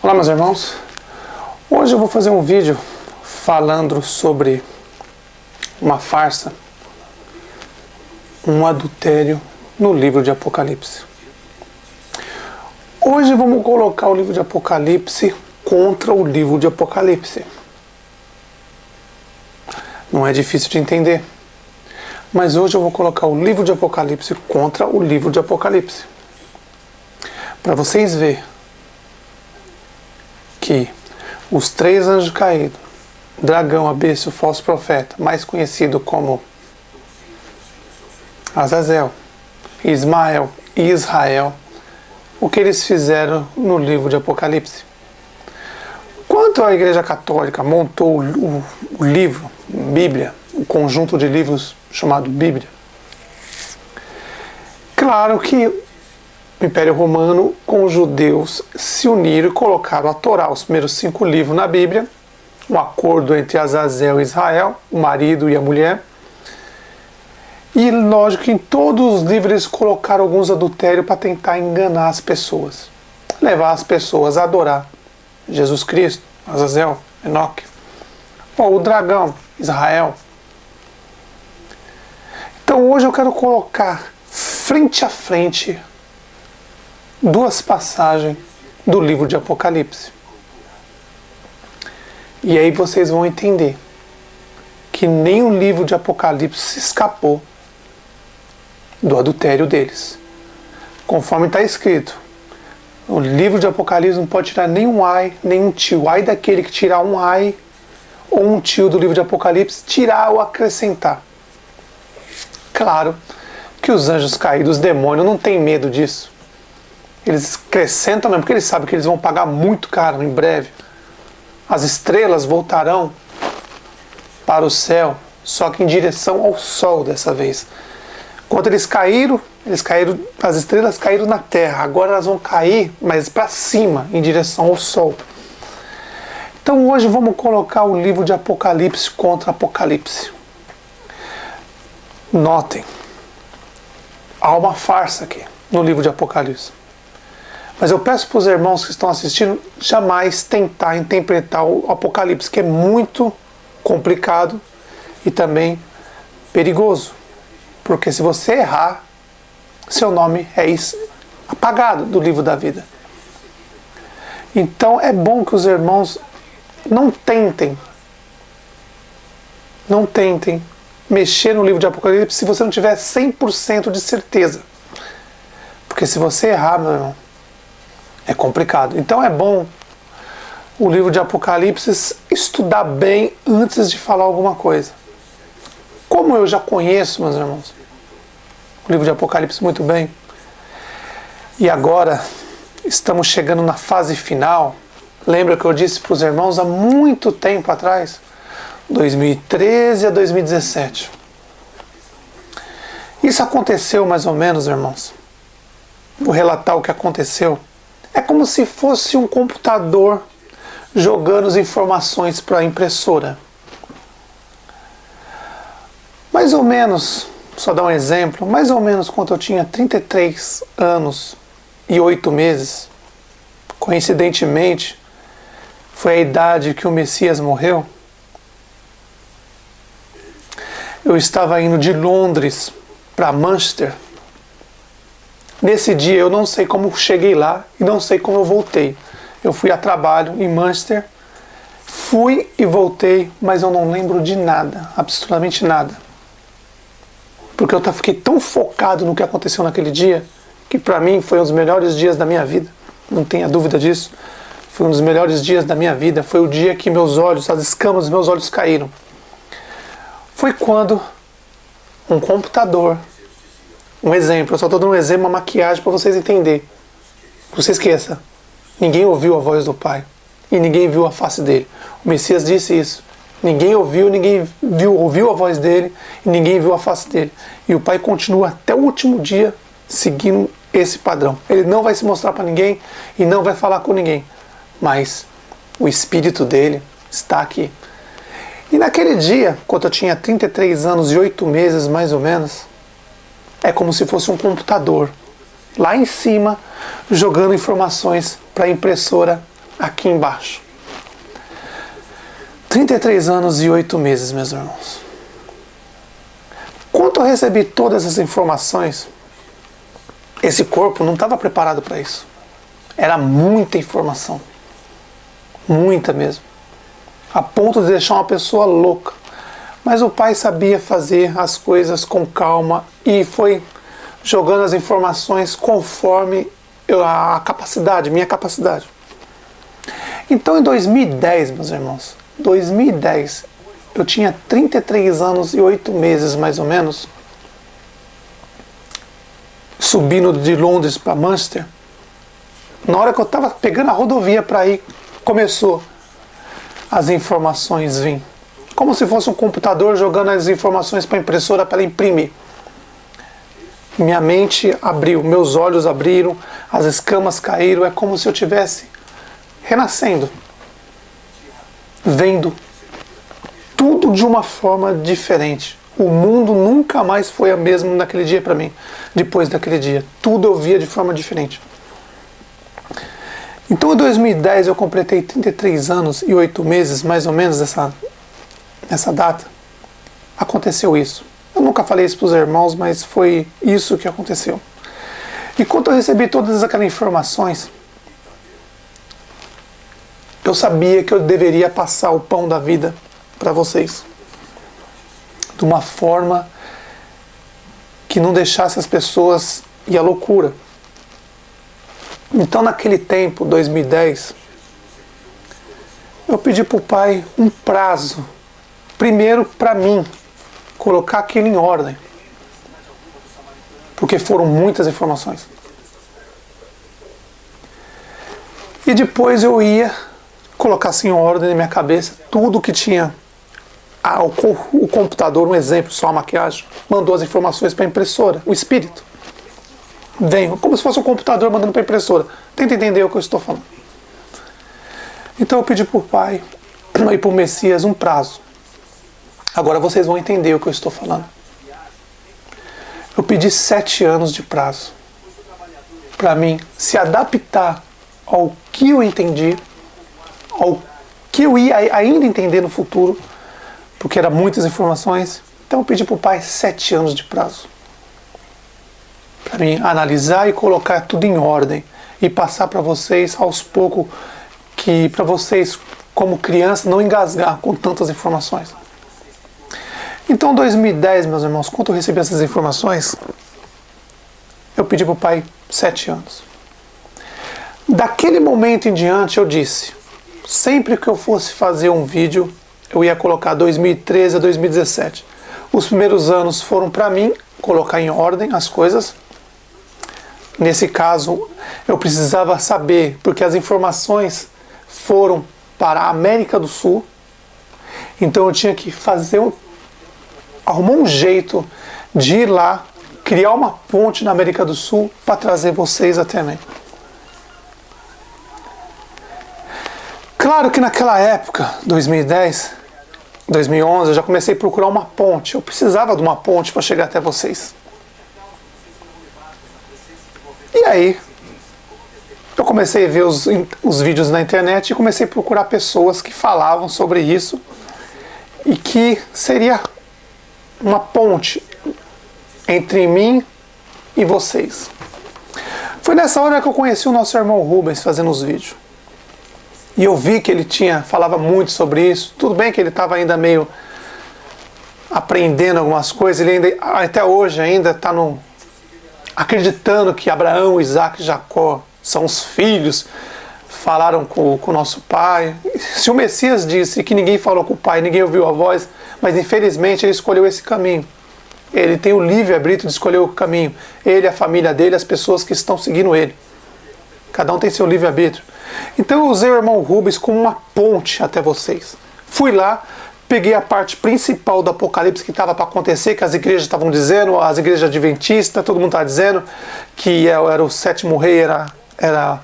Olá, meus irmãos. Hoje eu vou fazer um vídeo falando sobre uma farsa, um adultério no livro de Apocalipse. Hoje vamos colocar o livro de Apocalipse contra o livro de Apocalipse. Não é difícil de entender, mas hoje eu vou colocar o livro de Apocalipse contra o livro de Apocalipse, para vocês verem que os três anjos caídos, dragão, a besta, o falso profeta, mais conhecido como Azazel, Ismael e Israel, o que eles fizeram no livro de Apocalipse. Quando a Igreja Católica montou o livro, Bíblia, o conjunto de livros chamado Bíblia, claro que o Império Romano com os judeus se uniram e colocaram a Torá, os primeiros 5 livros na Bíblia, um acordo entre Azazel e Israel, o marido e a mulher. E lógico que em todos os livros eles colocaram alguns adultérios para tentar enganar as pessoas, levar as pessoas a adorar Jesus Cristo, Azazel, Enoque, ou o dragão, Israel. Então hoje eu quero colocar frente a frente duas passagens do livro de Apocalipse. E aí vocês vão entender que nem o livro de Apocalipse se escapou do adultério deles. Conforme está escrito, o livro de Apocalipse não pode tirar nenhum ai, nenhum tio. Ai daquele que tirar um ai ou um tio do livro de Apocalipse, tirar ou acrescentar. Claro que os anjos caídos, os demônios, não têm medo disso. Eles acrescentam mesmo, porque eles sabem que eles vão pagar muito caro em breve. As estrelas voltarão para o céu, só que em direção ao sol dessa vez. Quando eles caíram, as estrelas caíram na terra. Agora elas vão cair, mas para cima, em direção ao sol. Então hoje vamos colocar o livro de Apocalipse contra Apocalipse. Notem, há uma farsa aqui no livro de Apocalipse. Mas eu peço para os irmãos que estão assistindo jamais tentar interpretar o Apocalipse, que é muito complicado e também perigoso. Porque se você errar, seu nome é apagado do livro da vida. Então é bom que os irmãos não tentem mexer no livro de Apocalipse se você não tiver 100% de certeza. Porque se você errar, meu irmão, é complicado. Então é bom o livro de Apocalipse estudar bem antes de falar alguma coisa. Como eu já conheço, meus irmãos, o livro de Apocalipse muito bem, e agora estamos chegando na fase final. Lembra que eu disse para os irmãos há muito tempo atrás, 2013 a 2017. Isso aconteceu mais ou menos, irmãos. Vou relatar o que aconteceu. É como se fosse um computador jogando as informações para a impressora. Mais ou menos, só dar um exemplo, mais ou menos quando eu tinha 33 anos e 8 meses, coincidentemente, foi a idade que o Messias morreu. Eu estava indo de Londres para Manchester. Nesse dia eu não sei como cheguei lá e não sei como eu voltei. Eu fui a trabalho em Manchester, fui e voltei, mas eu não lembro de nada, absolutamente nada. Porque eu fiquei tão focado no que aconteceu naquele dia, que para mim foi um dos melhores dias da minha vida, não tenha dúvida disso. Foi um dos melhores dias da minha vida, foi o dia que meus olhos, as escamas dos meus olhos caíram. Foi quando um computador, um exemplo, eu só estou dando um exemplo, uma maquiagem para vocês entenderem. Não se esqueça, ninguém ouviu a voz do Pai e ninguém viu a face dele. O Messias disse isso. Ninguém ouviu, ouviu a voz dele e ninguém viu a face dele. E o Pai continua até o último dia seguindo esse padrão. Ele não vai se mostrar para ninguém e não vai falar com ninguém. Mas o Espírito dele está aqui. E naquele dia, quando eu tinha 33 anos e 8 meses mais ou menos, é como se fosse um computador lá em cima, jogando informações para a impressora aqui embaixo. 33 anos e 8 meses, meus irmãos. Quando eu recebi todas essas informações, esse corpo não estava preparado para isso. Era muita informação. Muita mesmo. A ponto de deixar uma pessoa louca. Mas o Pai sabia fazer as coisas com calma e foi jogando as informações conforme a capacidade, minha capacidade. Então em 2010, meus irmãos, 2010, eu tinha 33 anos e 8 meses mais ou menos, subindo de Londres para Manchester. Na hora que eu estava pegando a rodovia para ir, começou as informações vir. Como se fosse um computador jogando as informações para a impressora para ela imprimir. Minha mente abriu, meus olhos abriram, as escamas caíram, é como se eu estivesse renascendo, vendo tudo de uma forma diferente. O mundo nunca mais foi o mesmo naquele dia para mim, depois daquele dia. Tudo eu via de forma diferente. Então em 2010 eu completei 33 anos e 8 meses, mais ou menos, nessa data. Aconteceu isso. Eu nunca falei isso para os irmãos, mas foi isso que aconteceu. E quando eu recebi todas aquelas informações, eu sabia que eu deveria passar o pão da vida para vocês. De uma forma que não deixasse as pessoas ir à loucura. Então naquele tempo, 2010, eu pedi para o Pai um prazo. Primeiro para mim, colocar aquilo em ordem. Porque foram muitas informações. E depois eu ia colocar assim em ordem na minha cabeça tudo que tinha. O computador, um exemplo, só a maquiagem, mandou as informações para a impressora, o espírito. Vem, como se fosse um computador mandando para a impressora. Tenta entender o que eu estou falando. Então eu pedi para o Pai e para o Messias um prazo. Agora vocês vão entender o que eu estou falando. Eu pedi 7 anos de prazo para mim se adaptar ao que eu entendi, ao que eu ia ainda entender no futuro, porque eram muitas informações. Então eu pedi para o Pai 7 anos de prazo para mim analisar e colocar tudo em ordem e passar para vocês aos poucos, que para vocês como criança não engasgar com tantas informações. Então, em 2010, meus irmãos, quando eu recebi essas informações, eu pedi para o Pai 7 anos. Daquele momento em diante, eu disse, sempre que eu fosse fazer um vídeo, eu ia colocar 2013 a 2017. Os primeiros anos foram para mim colocar em ordem as coisas. Nesse caso, eu precisava saber, porque as informações foram para a América do Sul, então eu tinha que arrumar um jeito de ir lá, criar uma ponte na América do Sul para trazer vocês até mim. Claro que naquela época, 2010, 2011, eu já comecei a procurar uma ponte. Eu precisava de uma ponte para chegar até vocês. E aí, eu comecei a ver os vídeos na internet e comecei a procurar pessoas que falavam sobre isso e que seria uma ponte entre mim e vocês. Foi nessa hora que eu conheci o nosso irmão Rubens fazendo os vídeos. E eu vi que ele falava muito sobre isso. Tudo bem que ele estava ainda meio aprendendo algumas coisas. Ele ainda, até hoje ainda está acreditando que Abraão, Isaac e Jacó são os filhos. Falaram com o nosso pai. Se o Messias disse que ninguém falou com o pai, ninguém ouviu a voz, mas infelizmente ele escolheu esse caminho. Ele tem o livre-arbítrio de escolher o caminho. Ele, a família dele, as pessoas que estão seguindo ele. Cada um tem seu livre-arbítrio. Então eu usei o irmão Rubens como uma ponte até vocês. Fui lá, peguei a parte principal do Apocalipse que estava para acontecer, que as igrejas estavam dizendo, as igrejas adventistas, todo mundo estava dizendo que era o sétimo rei, era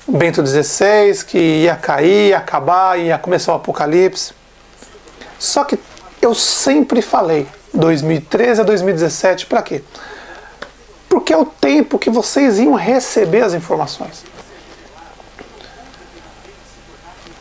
Bento XVI, que ia cair, ia acabar, ia começar o Apocalipse. Só que eu sempre falei, 2013 a 2017, para quê? Porque é o tempo que vocês iam receber as informações.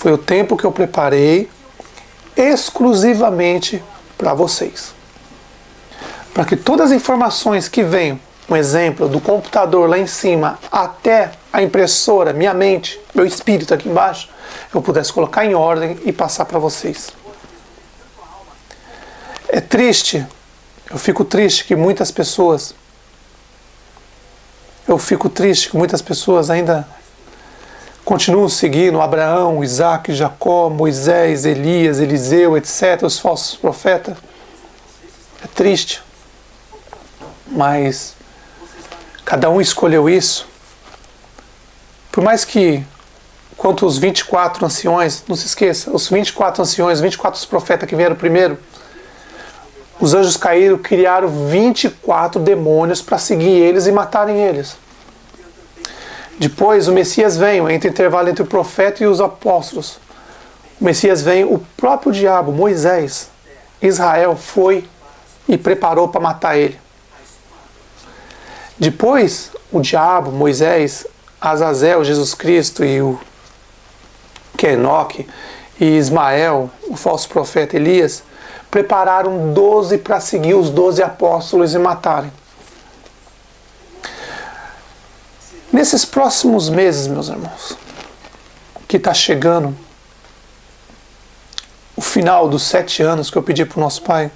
Foi o tempo que eu preparei exclusivamente para vocês. Para que todas as informações que venham, um exemplo, do computador lá em cima até a impressora, minha mente, meu espírito aqui embaixo, eu pudesse colocar em ordem e passar para vocês. É triste, eu fico triste que muitas pessoas ainda continuam seguindo Abraão, Isaac, Jacó, Moisés, Elias, Eliseu, etc., os falsos profetas. É triste, mas cada um escolheu isso. Por mais que, quanto os 24 anciões, não se esqueça, os 24 anciões, 24 profetas que vieram primeiro, os anjos caíram, criaram 24 demônios para seguir eles e matarem eles. Depois o Messias vem, entre o intervalo entre o profeta e os apóstolos. O Messias vem, o próprio diabo, Moisés, Israel foi e preparou para matar ele. Depois o diabo, Moisés, Azazel, Jesus Cristo e o Enoque e Ismael, o falso profeta Elias, prepararam 12 para seguir os 12 apóstolos e matarem. Nesses próximos meses, meus irmãos, que está chegando o final dos 7 anos que eu pedi para o nosso Pai,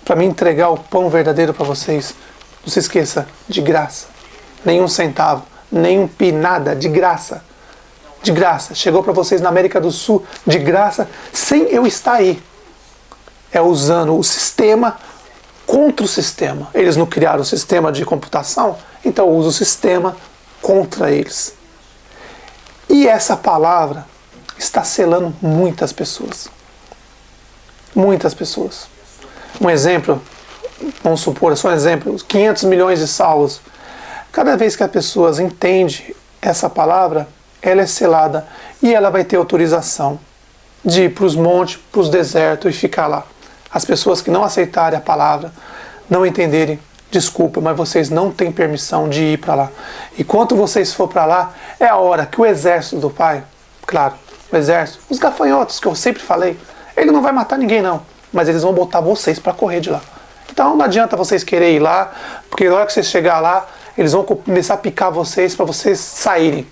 para me entregar o pão verdadeiro para vocês, não se esqueça, de graça, nenhum centavo, nenhum pi, nada, de graça. De graça, chegou para vocês na América do Sul, de graça, sem eu estar aí. É usando o sistema contra o sistema. Eles não criaram o sistema de computação, então eu uso o sistema contra eles. E essa palavra está selando muitas pessoas. Muitas pessoas. Um exemplo, vamos supor, só um exemplo, 500 milhões de salvos. Cada vez que as pessoas entendem essa palavra, ela é selada e ela vai ter autorização de ir para os montes, para os desertos e ficar lá. As pessoas que não aceitarem a palavra, não entenderem, desculpa, mas vocês não têm permissão de ir para lá. E quando vocês for para lá, é a hora que o exército do Pai, claro, o exército, os gafanhotos que eu sempre falei, ele não vai matar ninguém não, mas eles vão botar vocês para correr de lá. Então não adianta vocês quererem ir lá, porque na hora que vocês chegar lá, eles vão começar a picar vocês para vocês saírem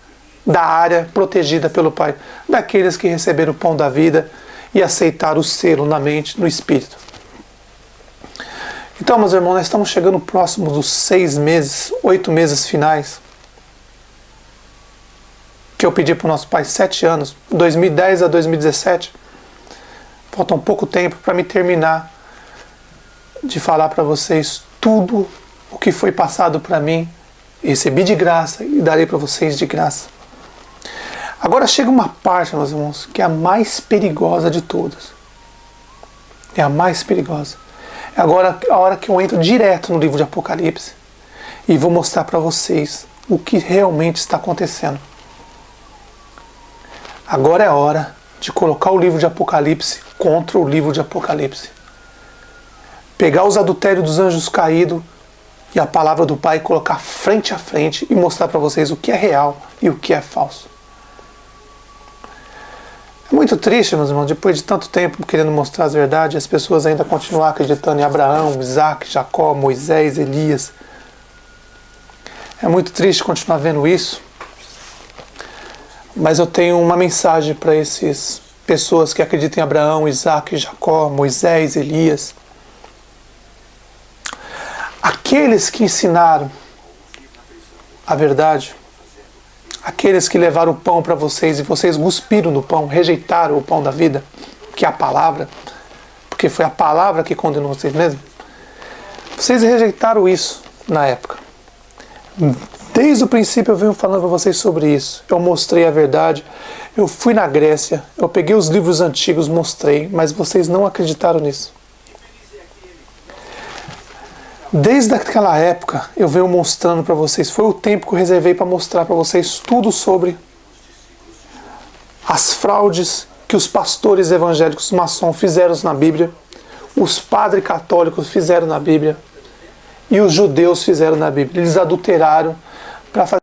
da área protegida pelo Pai, daqueles que receberam o pão da vida e aceitaram o selo na mente, no espírito. Então, meus irmãos, nós estamos chegando próximo dos 6 meses, 8 meses finais, que eu pedi para o nosso Pai, 7 anos, 2010 a 2017. Falta um pouco tempo para me terminar de falar para vocês tudo o que foi passado para mim, recebi de graça e darei para vocês de graça. Agora chega uma parte, meus irmãos, que é a mais perigosa de todas. É a mais perigosa. É agora a hora que eu entro direto no livro de Apocalipse e vou mostrar para vocês o que realmente está acontecendo. Agora é a hora de colocar o livro de Apocalipse contra o livro de Apocalipse. Pegar os adultérios dos anjos caídos e a palavra do Pai e colocar frente a frente e mostrar para vocês o que é real e o que é falso. É muito triste, meus irmãos, depois de tanto tempo querendo mostrar as verdades, as pessoas ainda continuam acreditando em Abraão, Isaac, Jacó, Moisés, Elias. É muito triste continuar vendo isso. Mas eu tenho uma mensagem para essas pessoas que acreditam em Abraão, Isaac, Jacó, Moisés, Elias. Aqueles que ensinaram a verdade, aqueles que levaram o pão para vocês e vocês cuspiram no pão, rejeitaram o pão da vida, que é a palavra, porque foi a palavra que condenou vocês mesmos. Vocês rejeitaram isso na época. Desde o princípio eu venho falando para vocês sobre isso. Eu mostrei a verdade, eu fui na Grécia, eu peguei os livros antigos, mostrei, mas vocês não acreditaram nisso. Desde aquela época eu venho mostrando para vocês, foi o tempo que eu reservei para mostrar para vocês tudo sobre as fraudes que os pastores evangélicos maçons fizeram na Bíblia, os padres católicos fizeram na Bíblia e os judeus fizeram na Bíblia. Eles adulteraram para fazer